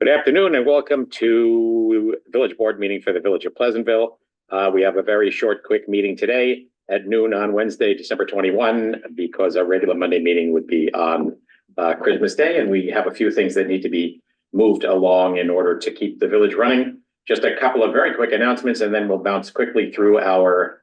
Good afternoon and welcome to Village Board meeting for the Village of Pleasantville. We have a very short, quick meeting today at noon on Wednesday, December 21, because our regular Monday meeting would be on Christmas Day, and we have a few things that need to be moved along in order to keep the village running. Just a couple of very quick announcements, and then we'll bounce quickly through our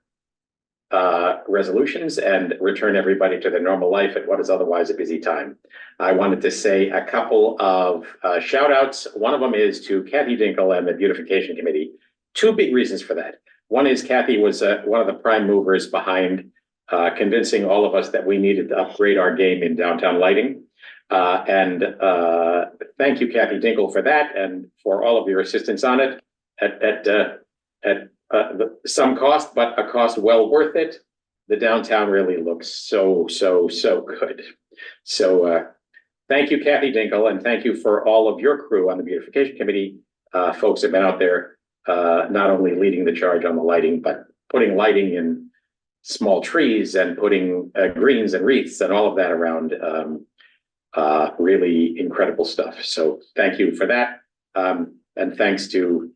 resolutions and return everybody to their normal life at what is otherwise a busy time. I wanted to say a couple of shout outs. One of them is to Kathy Dinkle and the Beautification Committee. Two big reasons for that. One is Kathy was one of the prime movers behind convincing all of us that we needed to upgrade our game in downtown lighting. And thank you, Kathy Dinkle, for that and for all of your assistance on it at some cost, but a cost well worth it. The downtown really looks so good. So thank you, Kathy Dinkle, and thank you for all of your crew on the Beautification Committee. Folks have been out there not only leading the charge on the lighting, but putting lighting in small trees and putting greens and wreaths and all of that around. Really incredible stuff. So thank you for that. And thanks to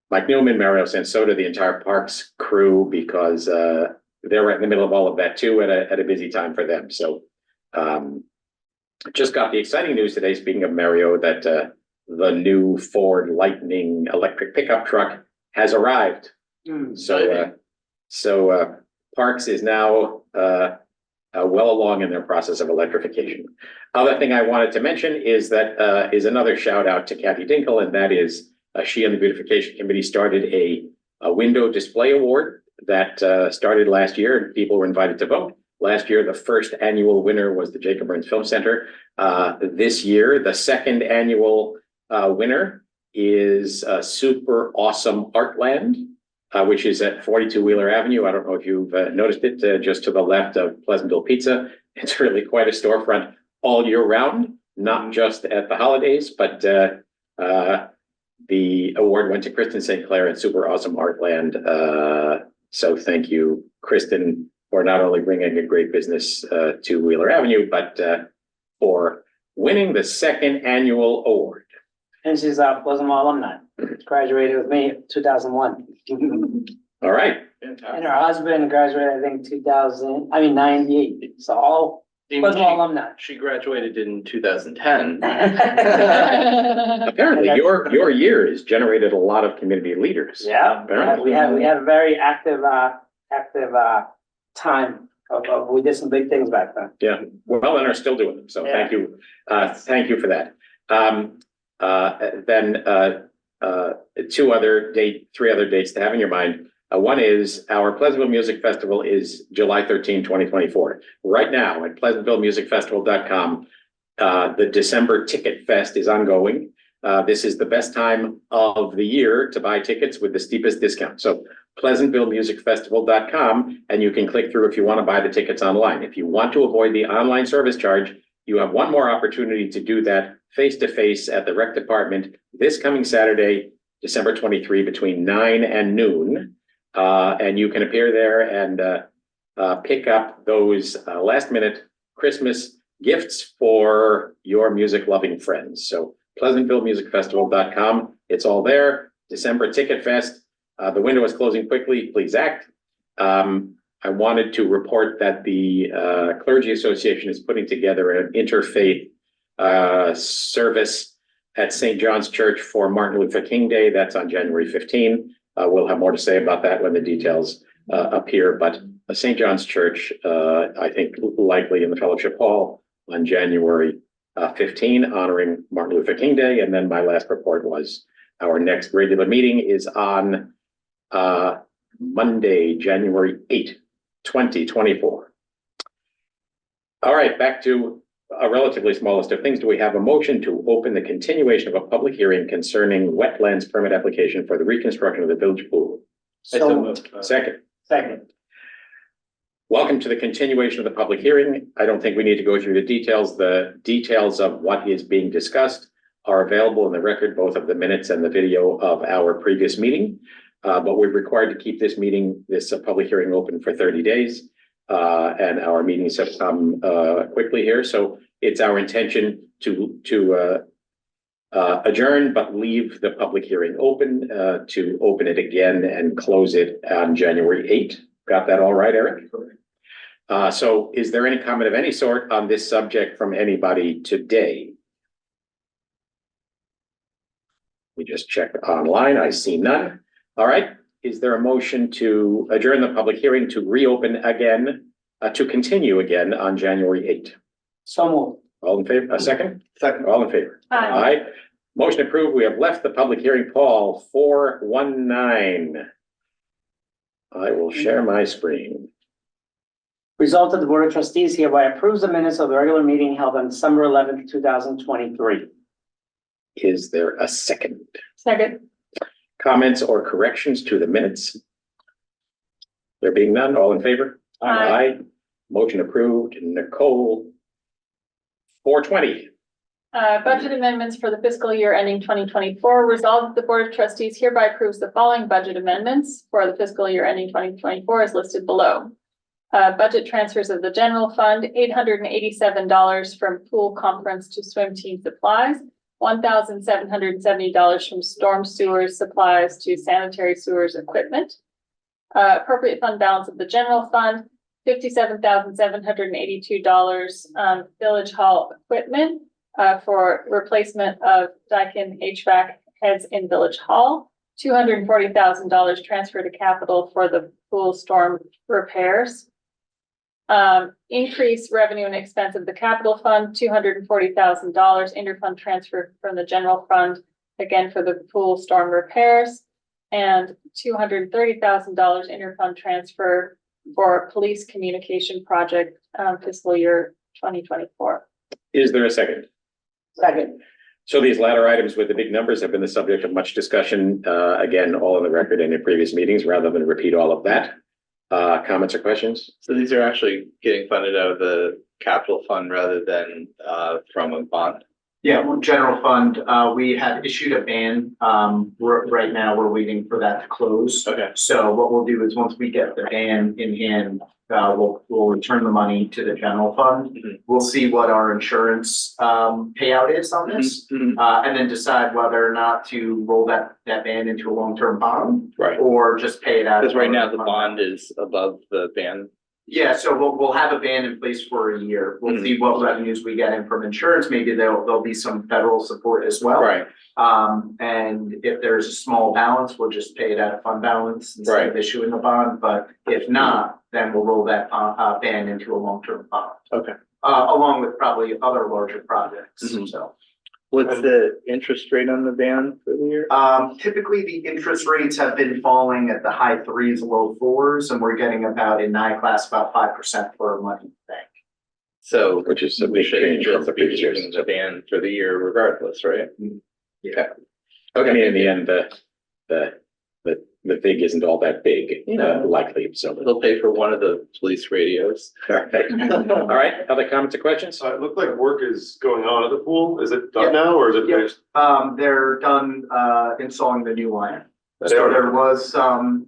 Mike Newman, Mario Sansota, the entire Parks crew, because they're right in the middle of all of that too at a busy time for them. So just got the exciting news today, speaking of Mario, that the new Ford Lightning electric pickup truck has arrived. So Parks is now well along in their process of electrification. Other thing I wanted to mention is that is another shout out to Kathy Dinkle, and that is she and the Beautification Committee started a window display award that started last year, and people were invited to vote. Last year, the first annual winner was the Jacob Burns Film Center. This year, the second annual winner is Super Awesome Artland, which is at 42 Wheeler Avenue. I don't know if you've noticed it, just to the left of Pleasantville Pizza. It's really quite a storefront all year round, not just at the holidays, but the award went to Kristen St. Clair at Super Awesome Artland. So thank you, Kristen, for not only bringing a great business to Wheeler Avenue, but for winning the second annual award. And she's a Pleasantville alumni. Graduated with me in 2001. All right. And her husband graduated, I think, 98. So all Pleasantville alumni. She graduated in 2010. Apparently, your year has generated a lot of community leaders. Yeah, we had a very active time. We did some big things back then. Yeah, well, and are still doing them. So thank you for that. Then three other dates to have in your mind. One is our Pleasantville Music Festival is July 13, 2024. Right now at pleasantvillemusicfestival.com, the December Ticket Fest is ongoing. This is the best time of the year to buy tickets with the steepest discount. So pleasantvillemusicfestival.com, and you can click through if you want to buy the tickets online. If you want to avoid the online service charge, you have one more opportunity to do that face-to-face at the rec department this coming Saturday, December 23, between 9 and noon. And you can appear there and pick up those last-minute Christmas gifts for your music-loving friends. So pleasantvillemusicfestival.com, it's all there. December Ticket Fest. The window is closing quickly. Please act. I wanted to report that the Clergy Association is putting together an interfaith service at St. John's Church for Martin Luther King Day. That's on January 15. We'll have more to say about that when the details appear. But St. John's Church, I think likely in the Fellowship Hall on January 15, honoring Martin Luther King Day. And then my last report was our next regular meeting is on Monday, January 8, 2024. All right, back to a relatively small list of things. Do we have a motion to open the continuation of a public hearing concerning wetlands permit application for the reconstruction of the village pool? Second. Welcome to the continuation of the public hearing. I don't think we need to go through the details. The details of what is being discussed are available in the record, both of the minutes and the video of our previous meeting. But we're required to keep this public hearing open for 30 days. And our meetings have come quickly here. So it's our intention to adjourn, but leave the public hearing open, to open it again and close it on January 8th. Got that all right, Eric? So is there any comment of any sort on this subject from anybody today? We just checked online. I see none. All right. Is there a motion to adjourn the public hearing to reopen again, to continue again on January 8th? So moved. All in favor? A second? Second. All in favor? Aye. Motion approved. We have left the public hearing. Paul, 419. I will share my screen. Result of the Board of Trustees hereby approves the minutes of the regular meeting held on December 11th, 2023. Is there a second? Second. Comments or corrections to the minutes? There being none, all in favor? Aye. Motion approved. Nicole, 420. Budget amendments for the fiscal year ending 2024. Resolved that the Board of Trustees hereby approves the following budget amendments for the fiscal year ending 2024 as listed below. Budget transfers of the general fund, $887 from pool conference to swim team supplies, $1,770 from storm sewers supplies to sanitary sewers equipment. Appropriate fund balance of the general fund, $57,782 village hall equipment for replacement of Daikin HVAC heads in village hall, $240,000 transfer to capital for the pool storm repairs. Increase revenue and expense of the capital fund, $240,000 interfund transfer from the general fund, again for the pool storm repairs, and $230,000 interfund transfer for police communication project, fiscal year 2024. Is there a second? Second. So these latter items with the big numbers have been the subject of much discussion, again, all on the record and in previous meetings, rather than repeat all of that. Comments or questions? So these are actually getting funded out of the capital fund rather than from a bond. Yeah, well, general fund, we have issued a ban. Right now, we're waiting for that to close. Okay. So what we'll do is once we get the ban in hand, we'll return the money to the general fund. Mhm. We'll see what our insurance payout is on this, Mhm. and then decide whether or not to roll that ban into a long-term bond Right. or just pay it out. Because right now the bond is above the ban. Yeah, so we'll have a ban in place for a year. We'll see what revenues we get in from insurance. Maybe there'll be some federal support as well. Right. And if there's a small balance, we'll just pay it out of fund balance instead of issuing a bond. But if not, then we'll roll that ban into a long-term bond. Okay. Along with probably other larger projects. Mhm. So What's the interest rate on the ban for the year? typically the interest rates have been falling at the high 3s, low 4s, and we're getting about in class about 5% for a money bank. So Which is a we big should change from just the be previous keeping years. the ban for the year regardless, right? Yeah. I mean, in the end, the fig isn't all that big, likely, so. They'll pay for one of the police radios. All right, other comments or questions? It looked like work is going on at the pool. Is it done Yeah. now or is it Yeah. finished? They're done installing the new line. They So are. there was some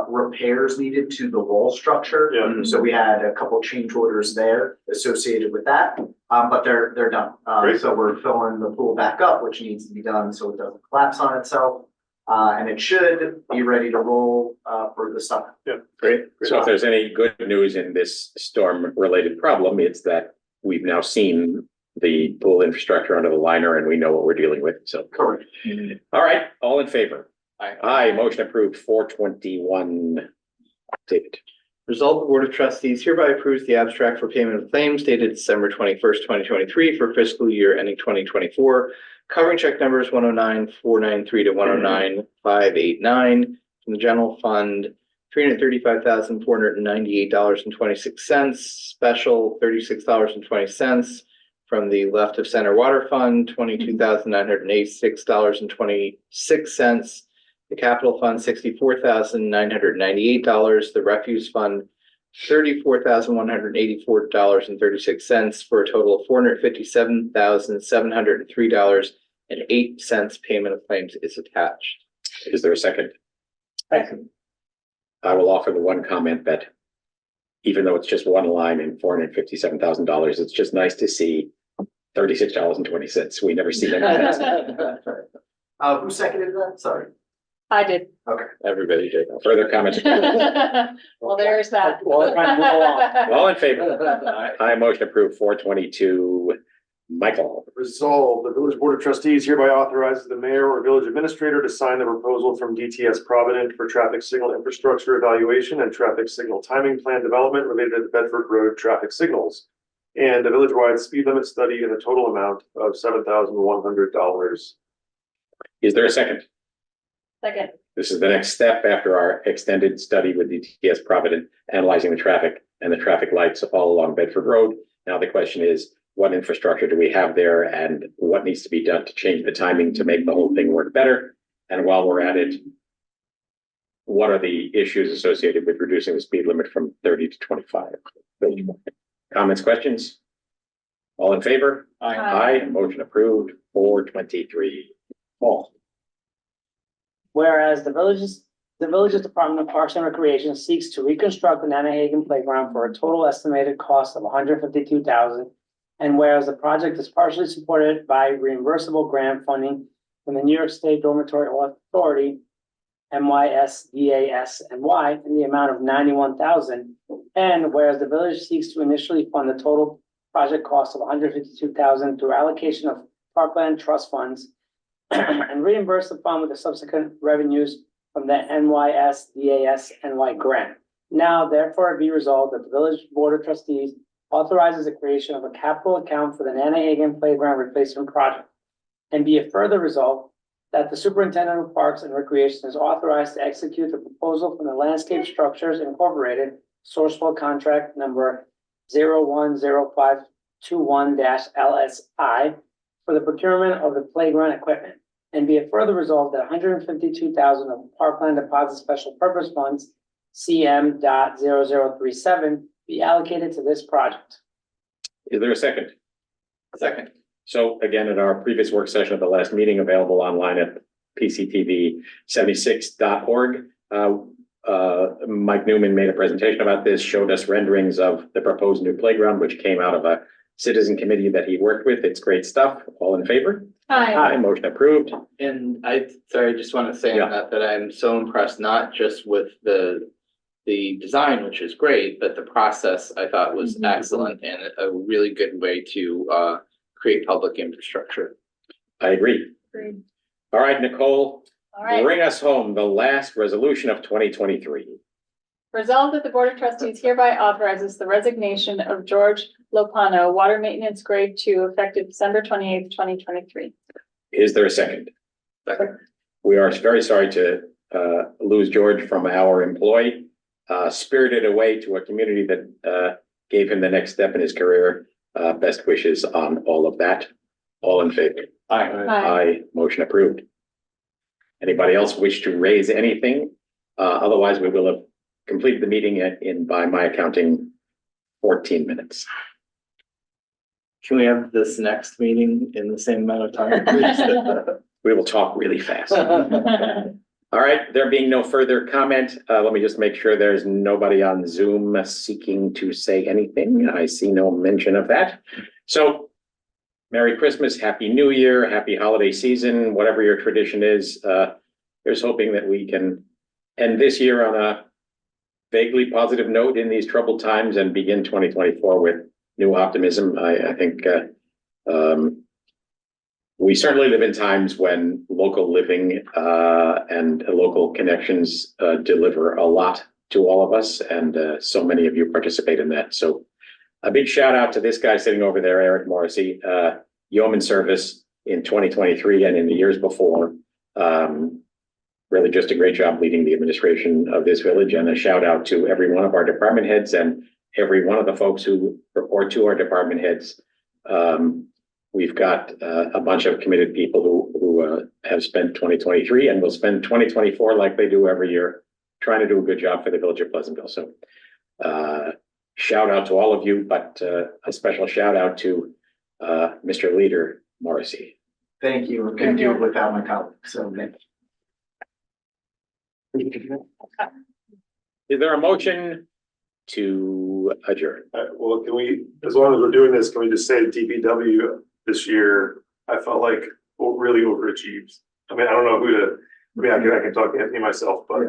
repairs needed to the wall structure. Yeah. So we had a couple change orders there associated with that, but they're done. Great. So we're filling the pool back up, which needs to be done so it doesn't collapse on itself. And it should be ready to roll for the summer. Great. So if there's any good news in this storm-related problem, it's that we've now seen the pool infrastructure under the liner and we know what we're dealing with, so. Correct. All right, all in favor? Aye. Aye, motion approved, 421. David. Result, the Board of Trustees hereby approves the abstract for payment of claims dated December 21st, 2023 for fiscal year ending 2024, covering check numbers 109,493 to 109,589 from the general fund, $335,498.26, special $36.20 from the left of center water fund, $22,986.26, the capital fund, $64,998, the refuse fund, $34,184.36 for a total of $457,703.08. Payment of claims is attached. Is there a second? Second. I will offer the one comment that even though it's just one line and $457,000, it's just nice to see $36.20. We never see them. Who seconded that? Sorry. I did. Everybody did. Further comments? Well, there's that. Well, trying to move along. All in favor? I motion approved 422. Michael, Resolved, the village board of trustees hereby authorizes the mayor or village administrator to sign the proposal from DTS Provident for traffic signal infrastructure evaluation and traffic signal timing plan development related to the Bedford Road traffic signals. And a village-wide speed limit study in a total amount of $7,100. is there a second? Second. This is the next step after our extended study with DTS Provident, analyzing the traffic and the traffic lights all along Bedford Road. Now the question is, what infrastructure do we have there and what needs to be done to change the timing to make the whole thing work better? And while we're at it, what are the issues associated with reducing the speed limit from 30 to 25? Comments, questions? All in favor? Aye. Motion approved. 423. Paul. Whereas the village's Department of Parks and Recreation seeks to reconstruct the Nannahagan playground for a total estimated cost of $152,000. And whereas the project is partially supported by reimbursable grant funding from the New York State Dormitory Authority, MYSDASNY, in the amount of $91,000. And whereas the village seeks to initially fund the total project cost of $152,000 through allocation of Parkland trust funds and reimburse the fund with the subsequent revenues from the NYSDASNY grant. Now, therefore, be resolved that the village board of trustees authorizes the creation of a capital account for the Nannahagan Playground Replacement Project. And be it further resolved that the superintendent of Parks and Recreation is authorized to execute the proposal from the Landscape Structures Incorporated Sourcewell Contract number 010521-LSI for the procurement of the playground equipment. And be it further resolved that $152,000 of Parkland Deposit Special Purpose Funds, CM.0037, be allocated to this project. Is there a second? Second. So again, at our previous work session of the last meeting, available online at pctv76.org. Mike Newman made a presentation about this, showed us renderings of the proposed new playground, which came out of a citizen committee that he worked with. It's great stuff. All in favor? Aye. Motion approved. And I just want to say on that I'm so impressed, not just with the design, which is great, but the process I thought was excellent and a really good way to create public infrastructure. I agree. Agreed. All right, Nicole, All right. bring us home the last resolution of 2023. Resolved that the Board of Trustees hereby authorizes the resignation of George Lopano, Water Maintenance Grade 2, effective December 28th, 2023. Is there a second? Second. We are very sorry to lose George from our employee. Spirited away to a community that gave him the next step in his career. Best wishes on all of that. All in favor? Aye. Aye. Motion approved. Anybody else wish to raise anything? Otherwise, we will have completed the meeting in, by my accounting, 14 minutes. Can we have this next meeting in the same amount of time, please? We will talk really fast. All right, there being no further comment, let me just make sure there's nobody on Zoom seeking to say anything. I see no mention of that. So Merry Christmas, Happy New Year, Happy Holiday Season, whatever your tradition is. Here's hoping that we can end this year on a vaguely positive note in these troubled times and begin 2024 with new optimism. I think we certainly live in times when local living and local connections deliver a lot to all of us, and so many of you participate in that. So a big shout out to this guy sitting over there, Eric Morrissey, yeoman service in 2023 and in the years before. Really just a great job leading the administration of this village, and a shout out to every one of our department heads and every one of the folks who report to our department heads. We've got a bunch of committed people who have spent 2023 and will spend 2024 like they do every year, trying to do a good job for the village of Pleasantville. So shout out to all of you, but a special shout out to Mr. Leader Morrissey. Thank you. I couldn't do it without my colleagues, so thank you. Is there a motion to adjourn? Well, can we, as long as we're doing this, can we just say DPW this year, I felt like really overachieved. I mean, I don't know who to, I can talk to Anthony myself, but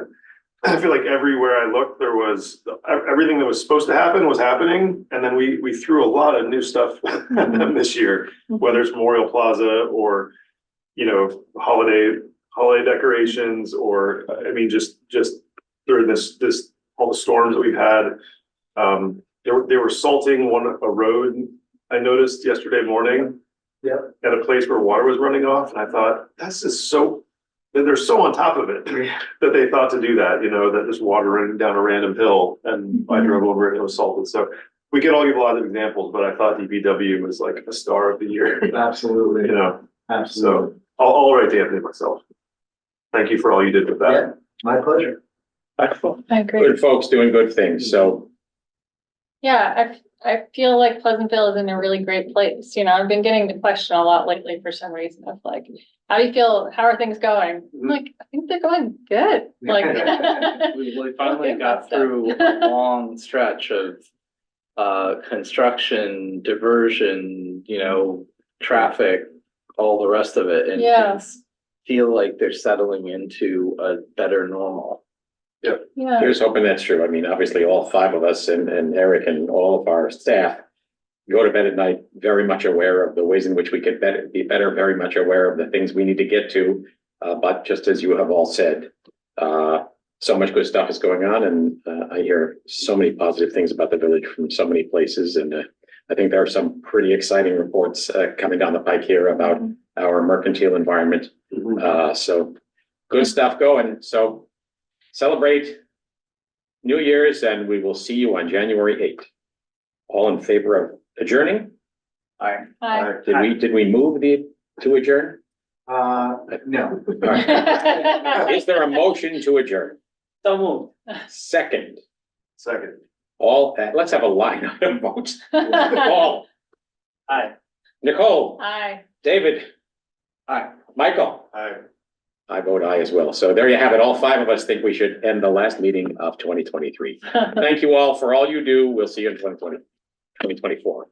I feel like everywhere I looked, there was, everything that was supposed to happen was happening. And then we threw a lot of new stuff at them this year, whether it's Memorial Plaza or, you know, holiday decorations, or, I mean, just during this, all the storms that we've had. They were salting a road, I noticed yesterday morning. Yep. At a place where water was running off, and I thought, that's just so, they're so on top of it, that they thought to do that, you know, that there's water running down a random hill, and I drove over it, and it was salted, so we could all give a lot of examples, but I thought DPW was like a star of the year, Absolutely. you know, Absolutely. so I'll write to Anthony myself. Thank you for all you did with Yeah, that. my pleasure. Excellent. I agree. Good folks doing good things, so. Yeah, I feel like Pleasantville is in a really great place. You know, I've been getting the question a lot lately for some reason of like, how do you feel? How are things going? I'm like, I think they're going good. Like. We finally got through a long stretch of construction, diversion, you know, traffic, all the rest of it, and Yeah. things feel like they're settling into a better normal. Yeah, Here's hoping that's true. I mean, obviously, all five of us and Eric and all of our staff go to bed at night very much aware of the ways in which we could be better, very much aware of the things we need to get to. But just as you have all said, so much good stuff is going on, and I hear so many positive things about the village from so many places. And I think there are some pretty exciting reports coming down the pike here about our mercantile environment. So good stuff going. So celebrate New Year's, and we will see you on January 8th. All in favor of adjourning? Aye. Hi. Did we move to adjourn? No. All right. Is there a motion to adjourn? So moved. Second, Second. let's have a line item vote. Paul, Aye. Nicole, Hi. David, Aye. Michael. Aye. I vote aye as well. So there you have it. All five of us think we should end the last meeting of 2023. Thank you all for all you do. We'll see you in 2024.